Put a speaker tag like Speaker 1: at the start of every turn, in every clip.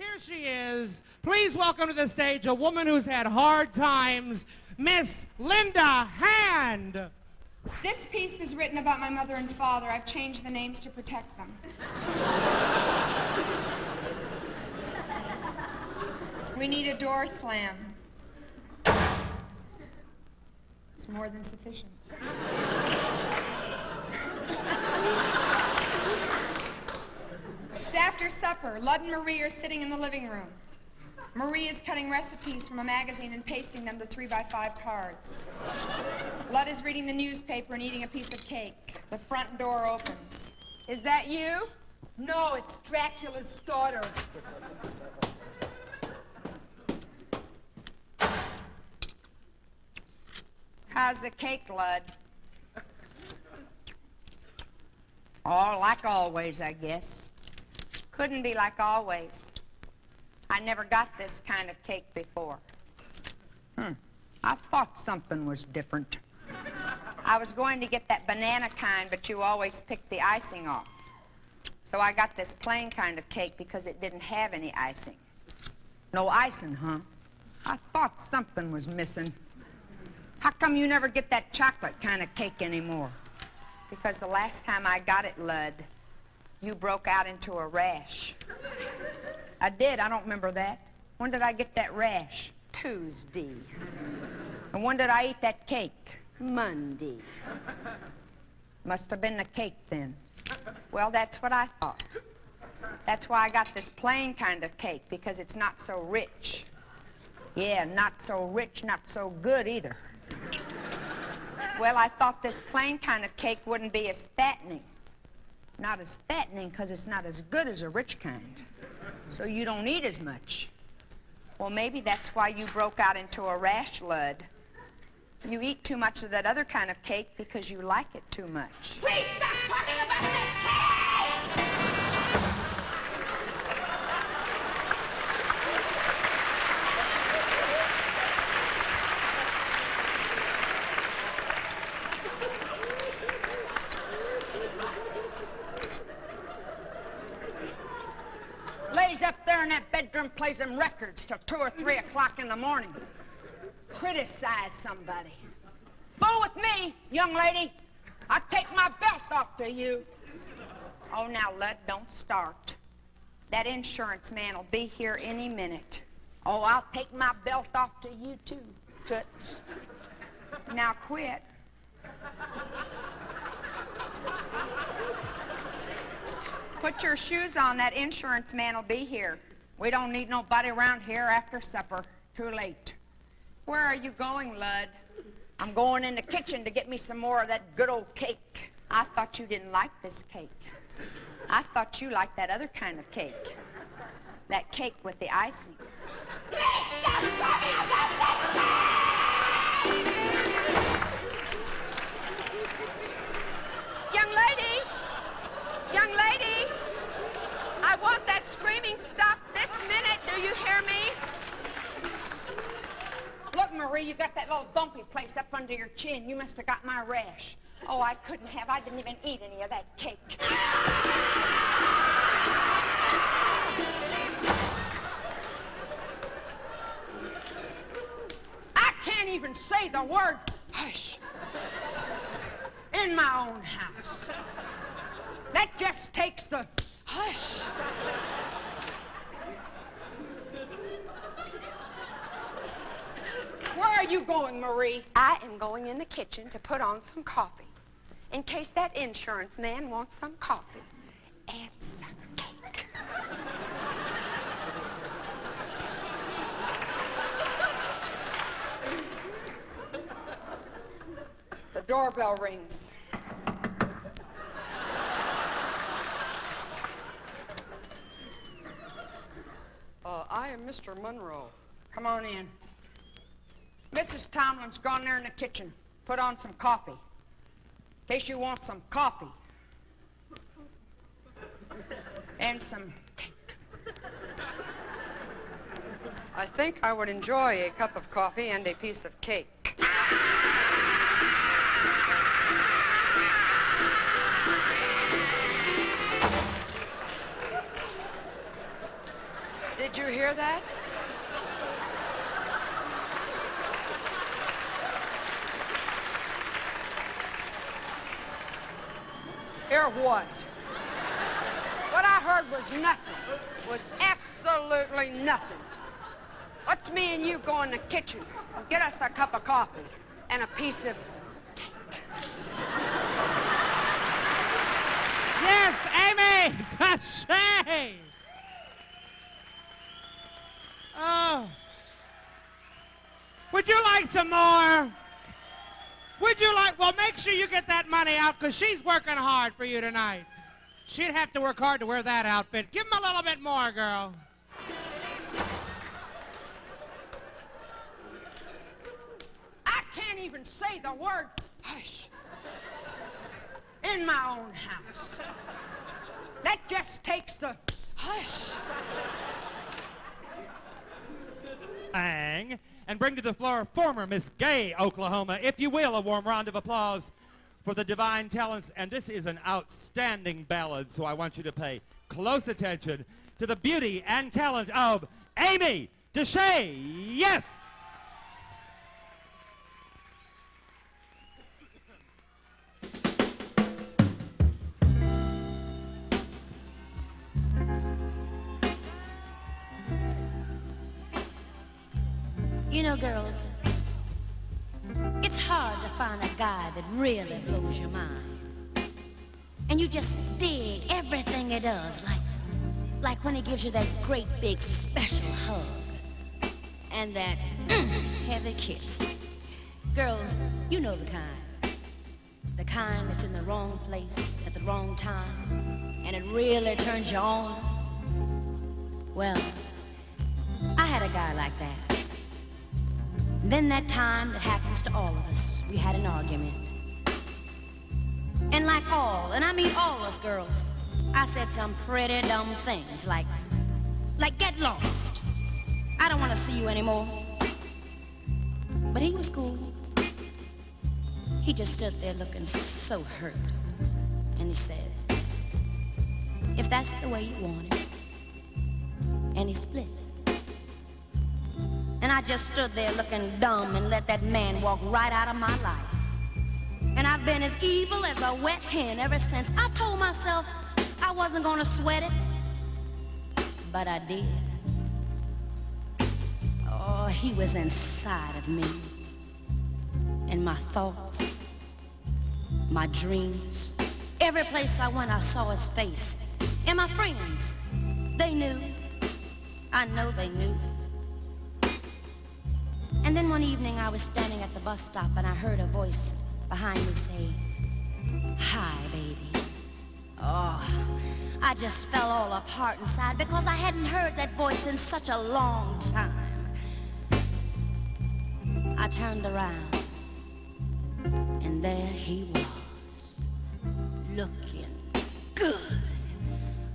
Speaker 1: Here she is. Please welcome to the stage a woman who's had hard times, Miss Linda Hand.
Speaker 2: This piece was written about my mother and father. I've changed the names to protect them. We need a door slam. It's more than sufficient. It's after supper. Lud and Marie are sitting in the living room. Marie is cutting recipes from a magazine and pasting them to 3x5 cards. Lud is reading the newspaper and eating a piece of cake. The front door opens. Is that you?
Speaker 3: No, it's Dracula's daughter.
Speaker 2: How's the cake, Lud? Oh, like always, I guess. Couldn't be like always. I never got this kind of cake before. I thought something was different. I was going to get that banana kind, but you always pick the icing off. So I got this plain kind of cake because it didn't have any icing.
Speaker 3: No icing, huh? I thought something was missing. How come you never get that chocolate kind of cake anymore?
Speaker 2: Because the last time I got it, Lud, you broke out into a rash.
Speaker 3: I did. I don't remember that. When did I get that rash?
Speaker 2: Tuesday.
Speaker 3: And when did I eat that cake?
Speaker 2: Monday.
Speaker 3: Must have been the cake then.
Speaker 2: Well, that's what I thought. That's why I got this plain kind of cake, because it's not so rich.
Speaker 3: Yeah, not so rich, not so good either.
Speaker 2: Well, I thought this plain kind of cake wouldn't be as fattening.
Speaker 3: Not as fattening because it's not as good as a rich kind. So you don't eat as much.
Speaker 2: Well, maybe that's why you broke out into a rash, Lud. You eat too much of that other kind of cake because you like it too much.
Speaker 3: Please stop talking about that cake! Lays up there in that bedroom, plays them records till 2 or 3 o'clock in the morning. Criticize somebody. Fool with me, young lady. I'll take my belt off to you.
Speaker 2: Oh, now, Lud, don't start. That insurance man will be here any minute.
Speaker 3: Oh, I'll take my belt off to you, too, Toots.
Speaker 2: Now, quit. Put your shoes on. That insurance man will be here.
Speaker 3: We don't need nobody around here after supper. Too late.
Speaker 2: Where are you going, Lud?
Speaker 3: I'm going in the kitchen to get me some more of that good old cake.
Speaker 2: I thought you didn't like this cake. I thought you liked that other kind of cake. That cake with the icing.
Speaker 3: Please stop talking about that cake!
Speaker 2: Young lady! Young lady! I want that screaming stopped this minute. Do you hear me?
Speaker 3: Look, Marie, you got that little bumpy place up under your chin. You must have got my rash.
Speaker 2: Oh, I couldn't have. I didn't even eat any of that cake.
Speaker 3: I can't even say the word hush in my own house. That just takes the hush. Where are you going, Marie?
Speaker 2: I am going in the kitchen to put on some coffee. In case that insurance man wants some coffee. And some cake.
Speaker 3: The doorbell rings.
Speaker 4: I am Mr. Monroe.
Speaker 3: Come on in. Mrs. Tomlin's gone there in the kitchen. Put on some coffee. In case you want some coffee. And some cake.
Speaker 4: I think I would enjoy a cup of coffee and a piece of cake.
Speaker 3: Did
Speaker 4: hear that?
Speaker 3: Hear what? What I heard was nothing. Was absolutely nothing. Let's me and you go in the kitchen and get us a cup of coffee and a piece of
Speaker 1: Yes, Amii Dyshea. Oh. Would you like some more? Would you like, well, make sure you get that money out because she's working hard for you tonight. She'd have to work hard to wear that outfit. Give him a little bit more, girl.
Speaker 3: I can't even say the word hush in my own house. That just takes the hush.
Speaker 5: And bring to the floor former Miss Gay, Oklahoma. If you will, a warm round of applause for the divine talents. And this is an outstanding ballad, so I want you to pay close attention to the beauty and talent of Amii Dyshea. Yes!
Speaker 6: You know, girls, it's hard to find a guy that really blows your mind. And you just dig everything he does, like when he gives you that great big special hug and that heavy kiss. Girls, you know the kind. The kind that's in the wrong place at the wrong time, and it really turns you on. Well, I had a guy like that. Then that time that happens to all of us, we had an argument. And like all, and I mean all us girls, I said some pretty dumb things like get lost. I don't want to see you anymore. But he was cool. He just stood there looking so hurt. And he says, if that's the way you want it. And he split. And I just stood there looking dumb and let that man walk right out of my life. And I've been as evil as a wet hen ever since. I told myself I wasn't gonna sweat it, but I did. Oh, he was inside of me. And my thoughts, my dreams, every place I went I saw his face. And my friends, they knew. I know they knew. And then one evening I was standing at the bus stop and I heard a voice behind me say, hi, baby. Oh, I just fell all apart inside because I hadn't heard that voice in such a long time. I turned around and there he was, looking good.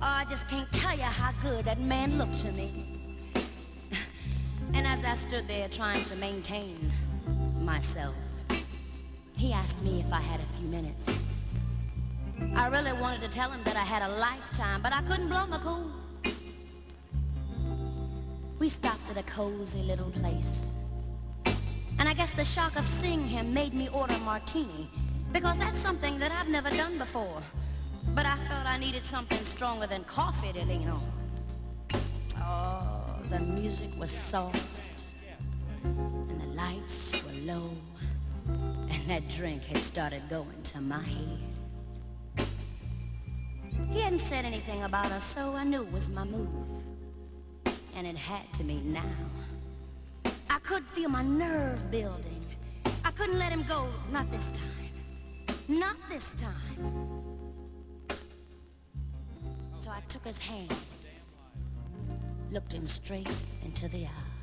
Speaker 6: Oh, I just can't tell you how good that man looked to me. And as I stood there trying to maintain myself, he asked me if I had a few minutes. I really wanted to tell him that I had a lifetime, but I couldn't blow my cool. We stopped at a cozy little place. And I guess the shock of seeing him made me order a martini, because that's something that I've never done before. But I felt I needed something stronger than coffee to lean on. Oh, the music was soft, and the lights were low, and that drink had started going to my head. He hadn't said anything about us, so I knew it was my move. And it had to be now. I could feel my nerve building. I couldn't let him go, not this time. Not this time. So I took his hand, looked him straight into the eye.